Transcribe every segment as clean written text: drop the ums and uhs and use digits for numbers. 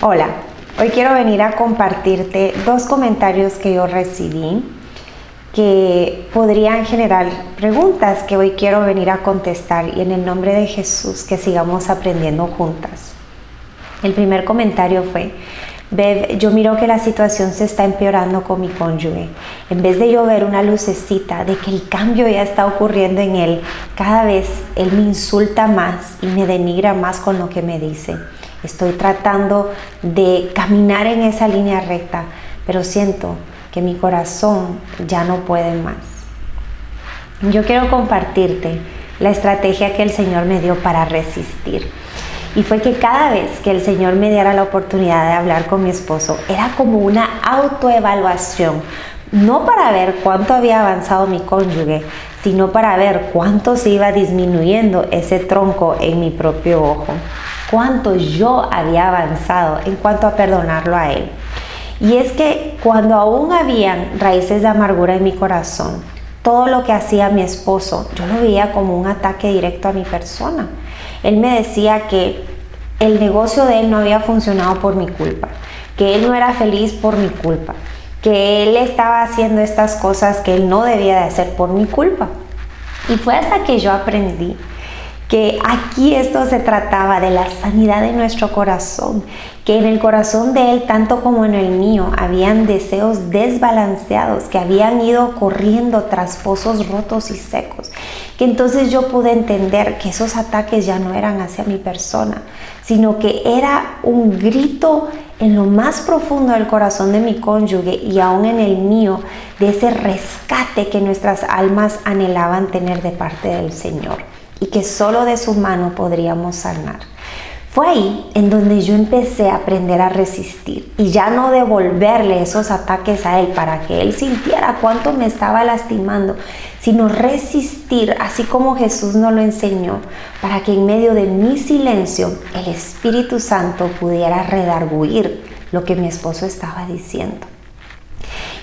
Hola, hoy quiero venir a compartirte dos comentarios que yo recibí que podrían generar preguntas que hoy quiero venir a contestar, y en el nombre de Jesús que sigamos aprendiendo juntas. El primer comentario fue: Bev, yo miro que la situación se está empeorando con mi cónyuge. En vez de yo ver una lucecita de que el cambio ya está ocurriendo en él, cada vez él me insulta más y me denigra más con lo que me dice. Estoy tratando de caminar en esa línea recta, pero siento que mi corazón ya no puede más. Yo quiero compartirte la estrategia que el Señor me dio para resistir. Y fue que cada vez que el Señor me diera la oportunidad de hablar con mi esposo, era como una autoevaluación, no para ver cuánto había avanzado mi cónyuge, sino para ver cuánto se iba disminuyendo ese tronco en mi propio ojo, cuánto yo había avanzado en cuanto a perdonarlo a él. Y es que cuando aún habían raíces de amargura en mi corazón, todo lo que hacía mi esposo, yo lo veía como un ataque directo a mi persona. Él me decía que el negocio de él no había funcionado por mi culpa, que él no era feliz por mi culpa, que él estaba haciendo estas cosas que él no debía de hacer por mi culpa. Y fue hasta que yo aprendí que aquí esto se trataba de la sanidad de nuestro corazón, que en el corazón de él, tanto como en el mío, habían deseos desbalanceados que habían ido corriendo tras pozos rotos y secos, que entonces yo pude entender que esos ataques ya no eran hacia mi persona, sino que era un grito en lo más profundo del corazón de mi cónyuge y aún en el mío, de ese rescate que nuestras almas anhelaban tener de parte del Señor, y que solo de su mano podríamos sanar. Fue ahí en donde yo empecé a aprender a resistir y ya no devolverle esos ataques a él para que él sintiera cuánto me estaba lastimando, sino resistir así como Jesús nos lo enseñó, para que en medio de mi silencio el Espíritu Santo pudiera redarguir lo que mi esposo estaba diciendo.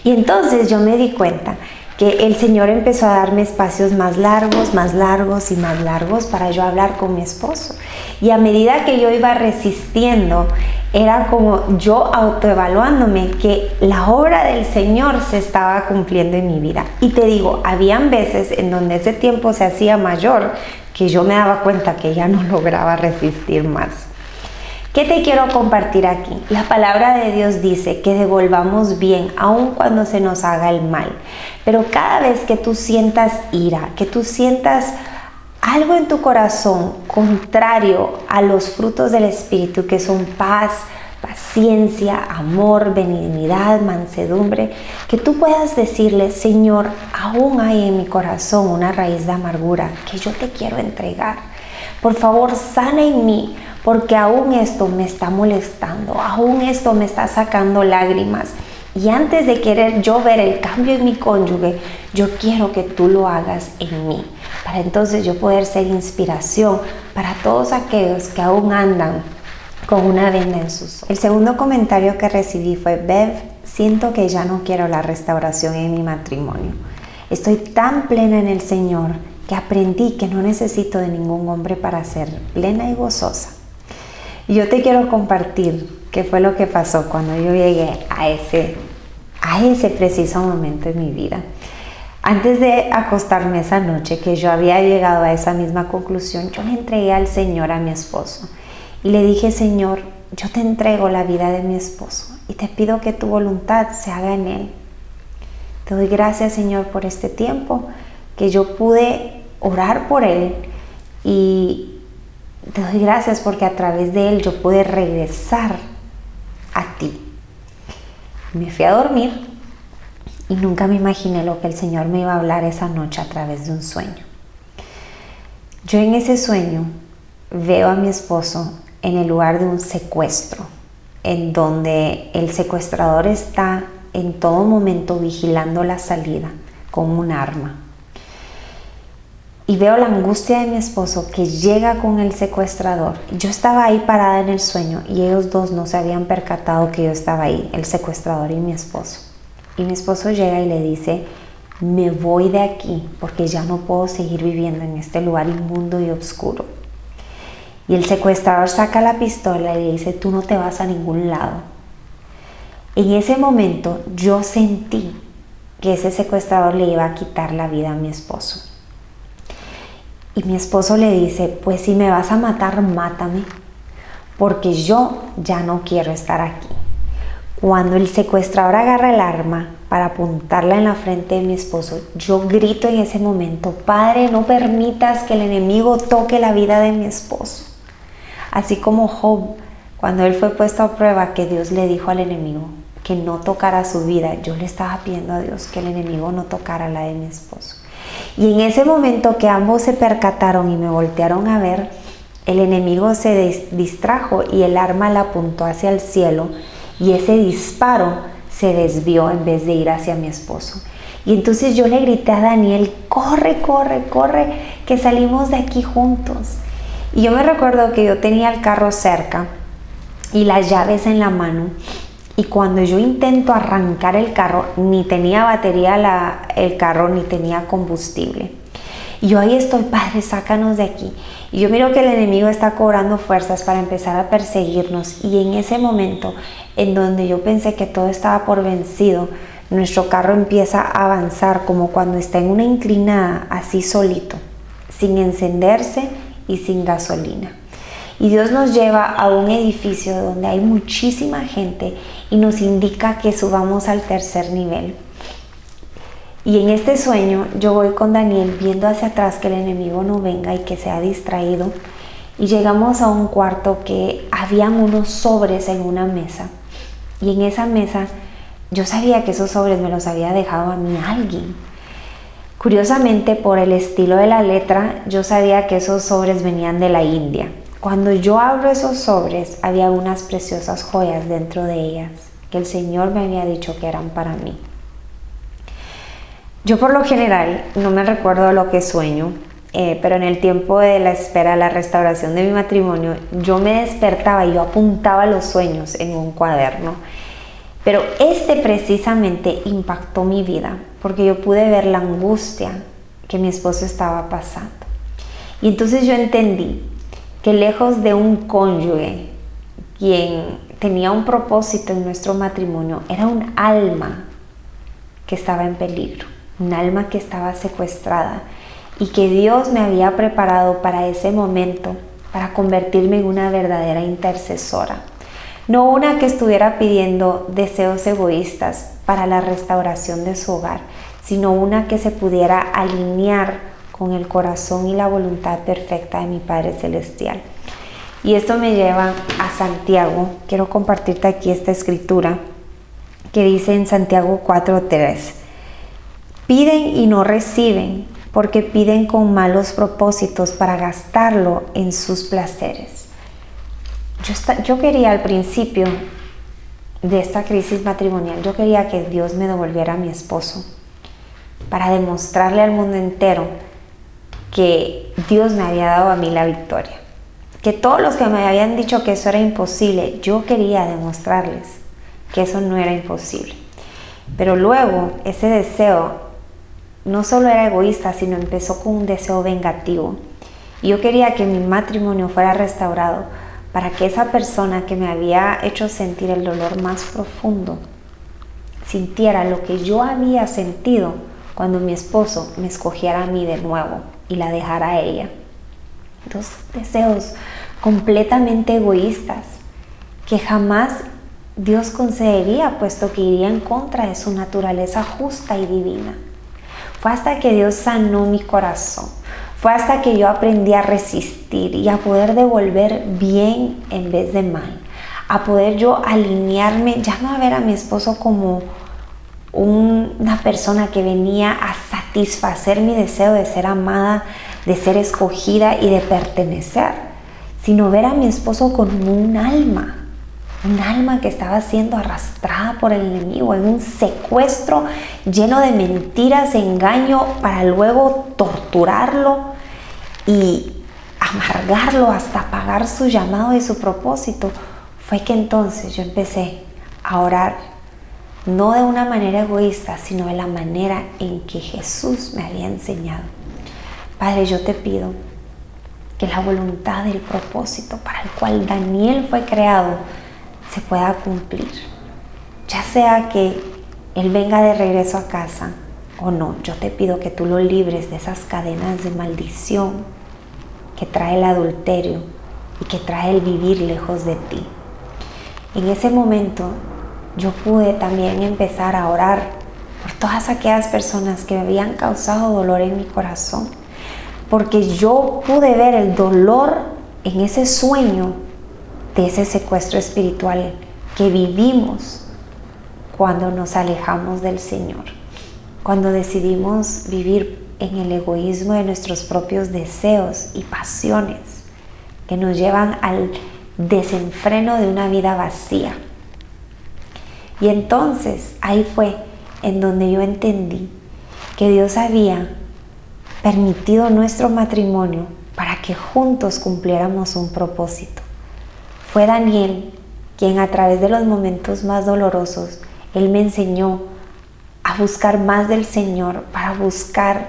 Y entonces yo me di cuenta que el Señor empezó a darme espacios más largos y más largos para yo hablar con mi esposo. Y a medida que yo iba resistiendo, era como yo autoevaluándome que la obra del Señor se estaba cumpliendo en mi vida. Y te digo, habían veces en donde ese tiempo se hacía mayor, que yo me daba cuenta que ya no lograba resistir más. ¿Qué te quiero compartir aquí? La palabra de Dios dice que devolvamos bien aun cuando se nos haga el mal. Pero cada vez que tú sientas ira, que tú sientas algo en tu corazón contrario a los frutos del Espíritu, que son paz, paciencia, amor, benignidad, mansedumbre, que tú puedas decirle: Señor, aún hay en mi corazón una raíz de amargura que yo te quiero entregar. Por favor, sana en mí, porque aún esto me está molestando, aún esto me está sacando lágrimas. Y antes de querer yo ver el cambio en mi cónyuge, yo quiero que tú lo hagas en mí, para entonces yo poder ser inspiración para todos aquellos que aún andan con una venda en sus ojos. El segundo comentario que recibí fue: Bev, siento que ya no quiero la restauración en mi matrimonio. Estoy tan plena en el Señor que aprendí que no necesito de ningún hombre para ser plena y gozosa. Y yo te quiero compartir qué fue lo que pasó cuando yo llegué a ese preciso momento en mi vida. Antes de acostarme esa noche, que yo había llegado a esa misma conclusión, yo le entregué al Señor a mi esposo y le dije: Señor, yo te entrego la vida de mi esposo y te pido que tu voluntad se haga en él. Te doy gracias, Señor, por este tiempo que yo pude orar por él, y te doy gracias porque a través de él yo pude regresar a ti. Me fui a dormir y nunca me imaginé lo que el Señor me iba a hablar esa noche a través de un sueño. Yo en ese sueño veo a mi esposo en el lugar de un secuestro, en donde el secuestrador está en todo momento vigilando la salida con un arma. Y veo la angustia de mi esposo, que llega con el secuestrador. Yo estaba ahí parada en el sueño y ellos dos no se habían percatado que yo estaba ahí, el secuestrador y mi esposo. Y mi esposo llega y le dice: me voy de aquí porque ya no puedo seguir viviendo en este lugar inmundo y oscuro. Y el secuestrador saca la pistola y le dice, tú no te vas a ningún lado. En ese momento yo sentí que ese secuestrador le iba a quitar la vida a mi esposo. Y mi esposo le dice, pues si me vas a matar, mátame, porque yo ya no quiero estar aquí. Cuando el secuestrador agarra el arma para apuntarla en la frente de mi esposo, yo grito en ese momento, Padre, no permitas que el enemigo toque la vida de mi esposo. Así como Job, cuando él fue puesto a prueba, que Dios le dijo al enemigo que no tocara su vida, yo le estaba pidiendo a Dios que el enemigo no tocara la de mi esposo. Y en ese momento que ambos se percataron y me voltearon a ver, el enemigo se distrajo y el arma la apuntó hacia el cielo y ese disparo se desvió en vez de ir hacia mi esposo. Y entonces yo le grité a Daniel, corre, corre, corre, que salimos de aquí juntos. Y yo me recuerdo que yo tenía el carro cerca y las llaves en la mano. Y cuando yo intento arrancar el carro, ni tenía batería el carro, ni tenía combustible. Y yo ahí estoy, Padre, sácanos de aquí. Y yo miro que el enemigo está cobrando fuerzas para empezar a perseguirnos. Y en ese momento, en donde yo pensé que todo estaba por vencido, nuestro carro empieza a avanzar como cuando está en una inclinada, así solito, sin encenderse y sin gasolina. Y Dios nos lleva a un edificio donde hay muchísima gente y nos indica que subamos al tercer nivel. Y en este sueño yo voy con Daniel viendo hacia atrás que el enemigo no venga y que sea distraído. Y llegamos a un cuarto que habían unos sobres en una mesa. Y en esa mesa yo sabía que esos sobres me los había dejado a mí alguien. Curiosamente, por el estilo de la letra, yo sabía que esos sobres venían de la India. Cuando yo abro esos sobres, había unas preciosas joyas dentro de ellas, que el Señor me había dicho que eran para mí. Yo por lo general no me recuerdo lo que sueño, pero en el tiempo de la espera, la restauración de mi matrimonio, yo me despertaba y yo apuntaba los sueños en un cuaderno. Pero este precisamente impactó mi vida, porque yo pude ver la angustia que mi esposo estaba pasando. Y entonces yo entendí que lejos de un cónyuge quien tenía un propósito en nuestro matrimonio, era un alma que estaba en peligro, un alma que estaba secuestrada y que Dios me había preparado para ese momento, para convertirme en una verdadera intercesora. No una que estuviera pidiendo deseos egoístas para la restauración de su hogar, sino una que se pudiera alinear con el corazón y la voluntad perfecta de mi Padre Celestial. Y esto me lleva a Santiago. Quiero compartirte aquí esta escritura que dice en Santiago 4:3. Piden y no reciben, porque piden con malos propósitos para gastarlo en sus placeres. Yo quería al principio de esta crisis matrimonial, yo quería que Dios me devolviera a mi esposo para demostrarle al mundo entero que Dios me había dado a mí la victoria. Que todos los que me habían dicho que eso era imposible, yo quería demostrarles que eso no era imposible. Pero luego ese deseo no solo era egoísta, sino empezó con un deseo vengativo. Y yo quería que mi matrimonio fuera restaurado para que esa persona que me había hecho sentir el dolor más profundo sintiera lo que yo había sentido cuando mi esposo me escogiera a mí de nuevo y la dejara a ella. Dos deseos completamente egoístas que jamás Dios concedería, puesto que iría en contra de su naturaleza justa y divina. Fue hasta que Dios sanó mi corazón, fue hasta que yo aprendí a resistir y a poder devolver bien en vez de mal, a poder yo alinearme, ya no a ver a mi esposo como una persona que venía a satisfacer mi deseo de ser amada, de ser escogida y de pertenecer, sino ver a mi esposo como un alma que estaba siendo arrastrada por el enemigo en un secuestro lleno de mentiras, engaño, para luego torturarlo y amargarlo hasta apagar su llamado y su propósito. Fue que entonces yo empecé a orar, no de una manera egoísta, sino de la manera en que Jesús me había enseñado. Padre, yo te pido que la voluntad del propósito para el cual Daniel fue creado se pueda cumplir. Ya sea que él venga de regreso a casa o no, yo te pido que tú lo libres de esas cadenas de maldición que trae el adulterio y que trae el vivir lejos de ti. En ese momento yo pude también empezar a orar por todas aquellas personas que me habían causado dolor en mi corazón, porque yo pude ver el dolor en ese sueño de ese secuestro espiritual que vivimos cuando nos alejamos del Señor, cuando decidimos vivir en el egoísmo de nuestros propios deseos y pasiones que nos llevan al desenfreno de una vida vacía. Y entonces ahí fue en donde yo entendí que Dios había permitido nuestro matrimonio para que juntos cumpliéramos un propósito. Fue Daniel quien, a través de los momentos más dolorosos, él me enseñó a buscar más del Señor, para buscar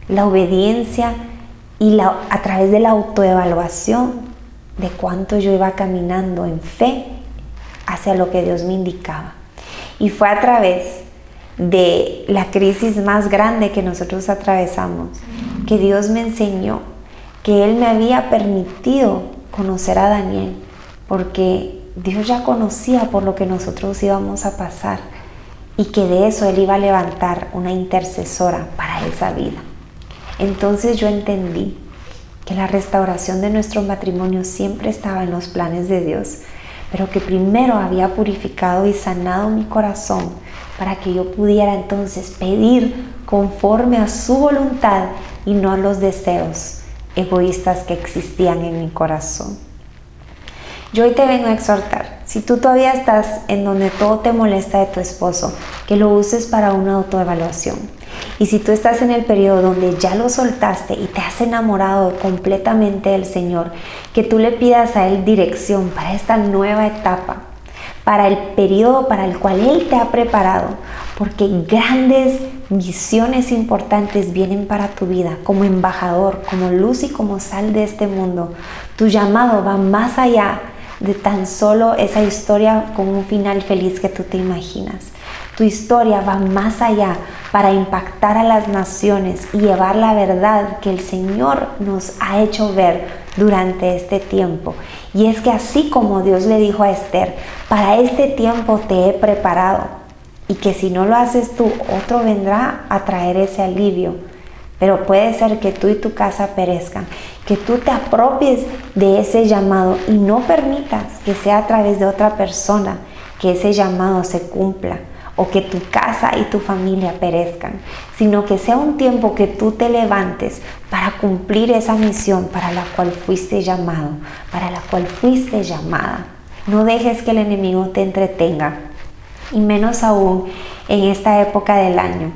la obediencia y a través de la autoevaluación de cuánto yo iba caminando en fe hacia lo que Dios me indicaba. Y fue a través de la crisis más grande que nosotros atravesamos que Dios me enseñó que Él me había permitido conocer a Daniel, porque Dios ya conocía por lo que nosotros íbamos a pasar y que de eso Él iba a levantar una intercesora para esa vida. Entonces yo entendí que la restauración de nuestro matrimonio siempre estaba en los planes de Dios, pero que primero había purificado y sanado mi corazón para que yo pudiera entonces pedir conforme a su voluntad y no a los deseos egoístas que existían en mi corazón. Yo hoy te vengo a exhortar, si tú todavía estás en donde todo te molesta de tu esposo, que lo uses para una autoevaluación. Y si tú estás en el periodo donde ya lo soltaste y te has enamorado completamente del Señor, que tú le pidas a Él dirección para esta nueva etapa, para el periodo para el cual Él te ha preparado, porque grandes misiones importantes vienen para tu vida como embajador, como luz y como sal de este mundo. Tu llamado va más allá de tan solo esa historia con un final feliz que tú te imaginas. Tu historia va más allá para impactar a las naciones y llevar la verdad que el Señor nos ha hecho ver durante este tiempo. Y es que así como Dios le dijo a Esther, para este tiempo te he preparado, y que si no lo haces tú, otro vendrá a traer ese alivio. Pero puede ser que tú y tu casa perezcan, que tú te apropies de ese llamado y no permitas que sea a través de otra persona que ese llamado se cumpla, o que tu casa y tu familia perezcan, sino que sea un tiempo que tú te levantes para cumplir esa misión para la cual fuiste llamado, para la cual fuiste llamada. No dejes que el enemigo te entretenga, y menos aún en esta época del año.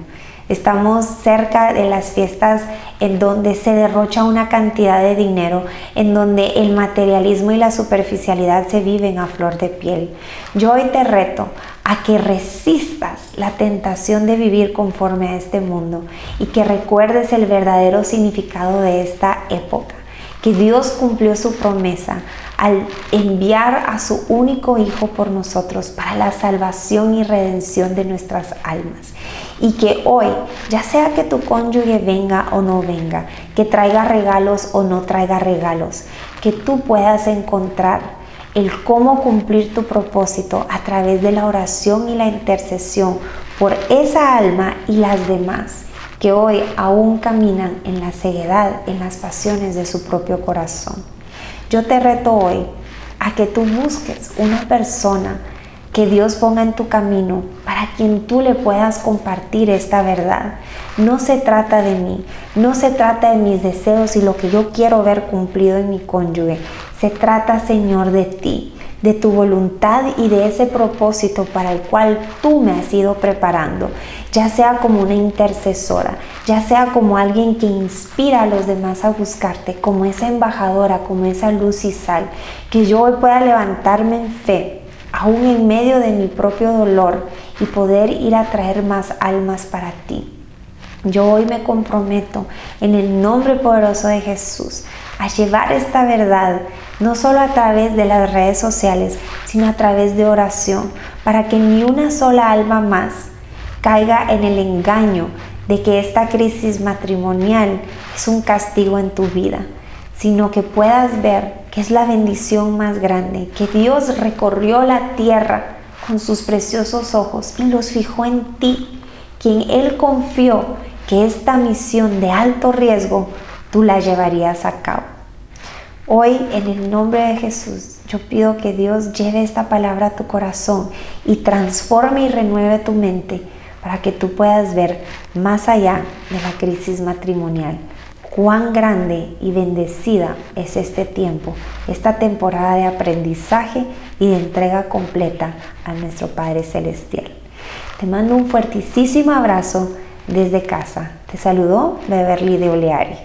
Estamos cerca de las fiestas en donde se derrocha una cantidad de dinero, en donde el materialismo y la superficialidad se viven a flor de piel. Yo hoy te reto a que resistas la tentación de vivir conforme a este mundo y que recuerdes el verdadero significado de esta época, que Dios cumplió su promesa al enviar a su único Hijo por nosotros para la salvación y redención de nuestras almas. Y que hoy, ya sea que tu cónyuge venga o no venga, que traiga regalos o no traiga regalos, que tú puedas encontrar el cómo cumplir tu propósito a través de la oración y la intercesión por esa alma y las demás que hoy aún caminan en la ceguedad, en las pasiones de su propio corazón. Yo te reto hoy a que tú busques una persona que Dios ponga en tu camino para quien tú le puedas compartir esta verdad. No se trata de mí, no se trata de mis deseos y lo que yo quiero ver cumplido en mi cónyuge. Se trata, Señor, de ti, de tu voluntad y de ese propósito para el cual tú me has ido preparando, ya sea como una intercesora, ya sea como alguien que inspira a los demás a buscarte, como esa embajadora, como esa luz y sal, que yo hoy pueda levantarme en fe, aún en medio de mi propio dolor, y poder ir a traer más almas para ti. Yo hoy me comprometo en el nombre poderoso de Jesús a llevar esta verdad no solo a través de las redes sociales, sino a través de oración, para que ni una sola alma más caiga en el engaño de que esta crisis matrimonial es un castigo en tu vida, sino que puedas ver que es la bendición más grande, que Dios recorrió la tierra con sus preciosos ojos y los fijó en ti, quien Él confió que esta misión de alto riesgo tú la llevarías a cabo. Hoy, en el nombre de Jesús, yo pido que Dios lleve esta palabra a tu corazón y transforme y renueve tu mente para que tú puedas ver más allá de la crisis matrimonial. Cuán grande y bendecida es este tiempo, esta temporada de aprendizaje y de entrega completa a nuestro Padre Celestial. Te mando un fuertísimo abrazo desde casa. Te saludó Beverly de Oleari.